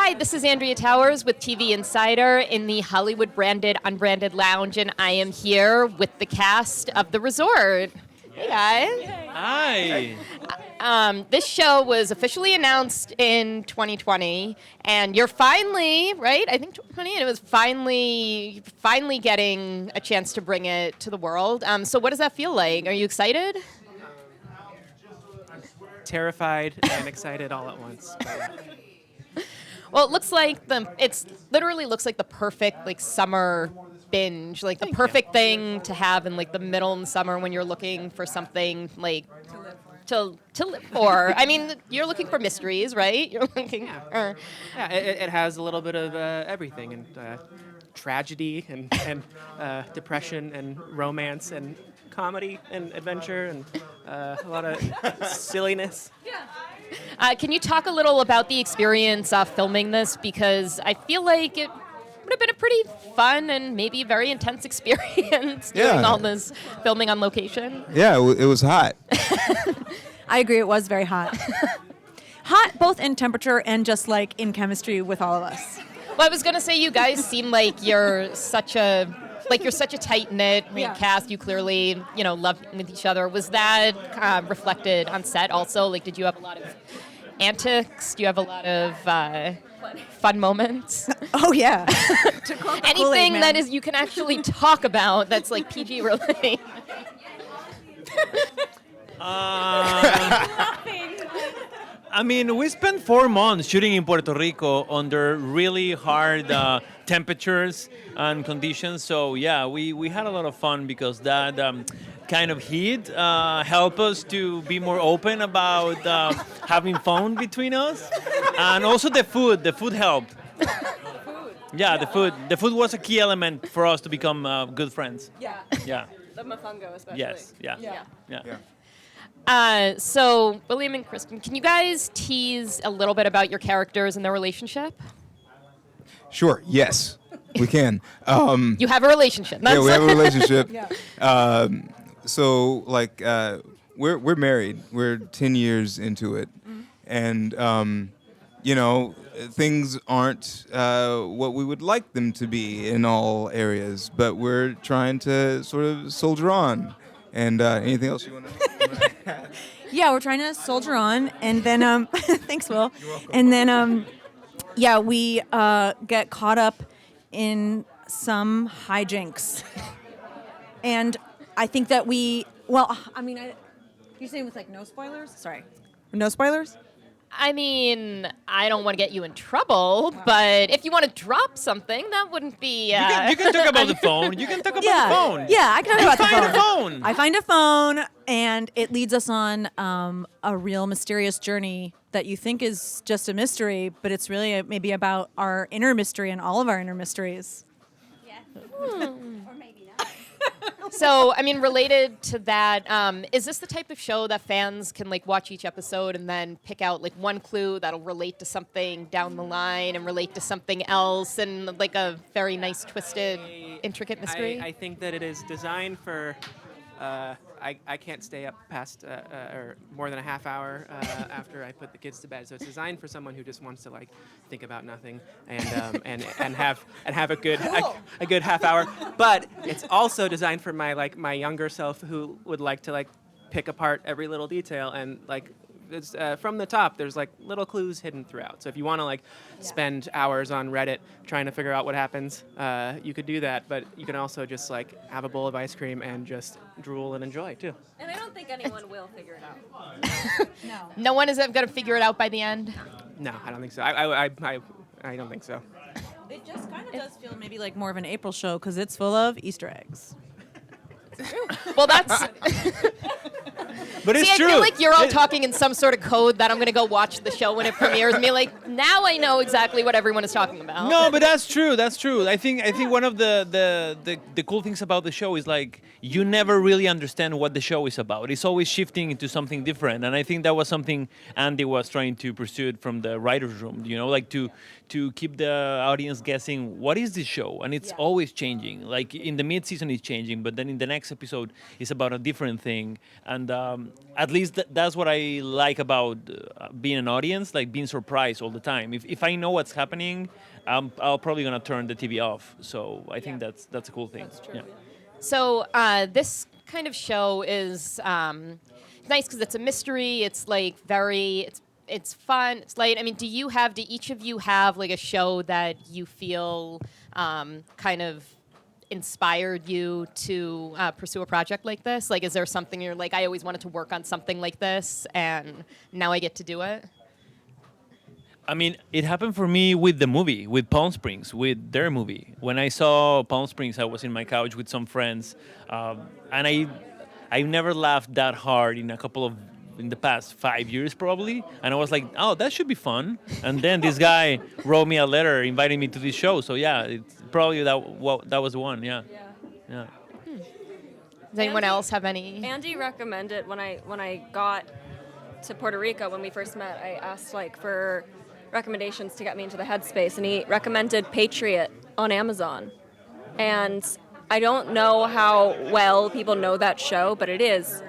Hi, this is Andrea Towers with TV Insider in the Hollywood branded, unbranded lounge, and I am here with the cast of The Resort. Hey, guys. Hi. This show was officially announced in 2020, and you're finally, right? I think 2020, and it was finally getting a chance to bring it to the world. So what does that feel like? Are you excited? Terrified and excited all at once. Well, it looks like it's literally looks like the perfect like summer binge, like the perfect thing to have in like the middle of the summer when you're looking for something like to live for. I mean, you're looking for mysteries, right? You're looking. It has a little bit of everything, and tragedy and depression and romance and comedy and adventure and a lot of silliness. Can you talk a little about the experience of filming this? Because I feel like it would have been a pretty fun and maybe very intense experience doing all this filming on location. Yeah, it was hot. I agree, it was very hot. Hot both in temperature and just like in chemistry with all of us. Well, I was gonna say you guys seem like you're such a tight-knit cast. You clearly, love with each other. Was that reflected on set also? Like, did you have a lot of antics? Do you have a lot of fun moments? Oh, yeah. Anything that is you can actually talk about that's like PG related? I mean, we spent 4 months shooting in Puerto Rico under really hard temperatures and conditions. So, yeah, we had a lot of fun because that kind of heat helped us to be more open about having fun between us. And also the food helped. Yeah, the food. The food was a key element for us to become good friends. Yeah. Yeah. The mofongo especially. Yes. Yeah. So, William and Cristin, can you guys tease a little bit about your characters and their relationship? Sure, yes, we can. You have a relationship. Yeah, we have a relationship. Yeah. We're married. We're 10 years into it. And, things aren't what we would like them to be in all areas, but we're trying to sort of soldier on. And anything else you want to add? Yeah, we're trying to soldier on, and then thanks, Will. You're welcome. And then we get caught up in some hijinks, and I think that you're saying with like no spoilers? Sorry, no spoilers. I mean, I don't want to get you in trouble, but if you want to drop something, that wouldn't be... You can talk about the phone. You can talk about the phone. Yeah, I can talk about the phone. Find a phone. I find a phone, and it leads us on a real mysterious journey that you think is just a mystery, but it's really maybe about our inner mystery and all of our inner mysteries. Or maybe not. So, I mean, related to that, is this the type of show that fans can like watch each episode and then pick out like one clue that'll relate to something down the line and relate to something else and like a very nice, twisted, intricate mystery? I think that it is designed for. I can't stay up past or more than a half hour after I put the kids to bed. So it's designed for someone who just wants to like think about nothing and have a good half hour. But it's also designed for my younger self who would like to like pick apart every little detail and like. It's, from the top, there's like little clues hidden throughout. So if you want to like spend hours on Reddit trying to figure out what happens, you could do that. But you can also just like have a bowl of ice cream and just drool and enjoy too. And I don't think anyone will figure it out. No one is going to figure it out by the end? No, I don't think so. I don't think so. It just kind of does feel maybe like more of an April show because it's full of Easter eggs. Well, that's... But it's See, true. I feel like you're all talking in some sort of code that I'm going to go watch the show when it premieres and be like, now I know exactly what everyone is talking about. No, but that's true. That's true. I think one of the cool things about the show is like you never really understand what the show is about. It's always shifting into something different, and I think that was something Andy was trying to pursue it from the writers' room. Like to keep the audience guessing, what is this show? And it's always changing. Like in the mid-season, it's changing, but then in the next episode, it's about a different thing. And at least that's what I like about being an audience, like being surprised all the time. If I know what's happening, I'm probably gonna turn the TV off. So I think that's a cool thing. That's true. Yeah. So this kind of show is nice because it's a mystery. It's like it's fun. It's light. I mean, do each of you have like a show that you feel kind of inspired you to pursue a project like this? Like, is there something you're like, I always wanted to work on something like this, and now I get to do it? I mean, it happened for me with the movie, with Palm Springs, with their movie. When I saw Palm Springs, I was in my couch with some friends, and I never laughed that hard in the past 5 years probably, and I was like, oh, that should be fun. And then this guy wrote me a letter inviting me to this show. So yeah, it's probably that was the one. Yeah. Does anyone else have any? Andy recommended when I got to Puerto Rico when we first met. I asked for recommendations to get me into the headspace, and he recommended Patriot on Amazon. And I don't know how well people know that show, but it is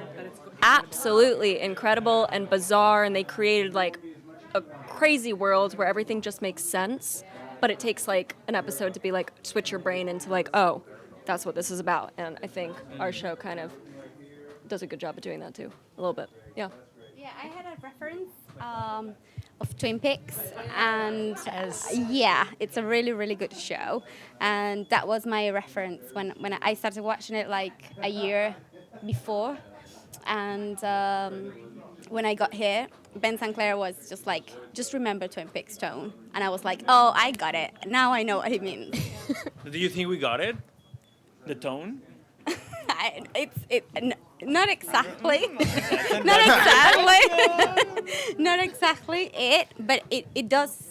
absolutely incredible and bizarre, and they created like a crazy world where everything just makes sense, but it takes like an episode to be like switch your brain into like, oh, that's what this is about. And I think our show kind of does a good job of doing that too, a little bit. Yeah, I had a reference of Twin Peaks, and Yes. yeah, it's a really, really good show, and that was my reference when I started watching it like a year before, and when I got here, Ben Sinclair was just like, just remember Twin Peaks tone, and I was like, oh, I got it. Now I know what it means. Do you think we got it? The tone? Not exactly, not exactly, not exactly it, but it does.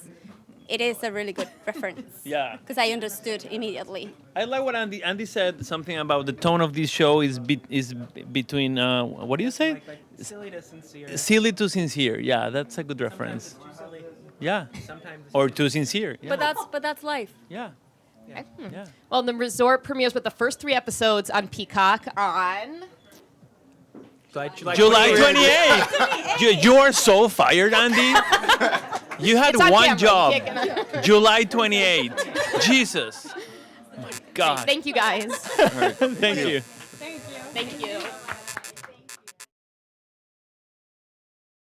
It is a really good reference. Yeah. Because I understood immediately. I like what Andy said. Something about the tone of this show is between what do you say? Like silly to sincere. Silly to sincere. Yeah, that's a good reference. Sometimes it's too silly. Yeah. Sometimes it's Or too sincere. Yeah. but that's life. Yeah. yeah. Yeah. Well, the resort premieres with the first 3 episodes on Peacock on. July 28th. You are so fired, Andy. You had It's on one camera. job. You can't- July 28th. Jesus. My God. Thank you guys. Thank you. Thank you.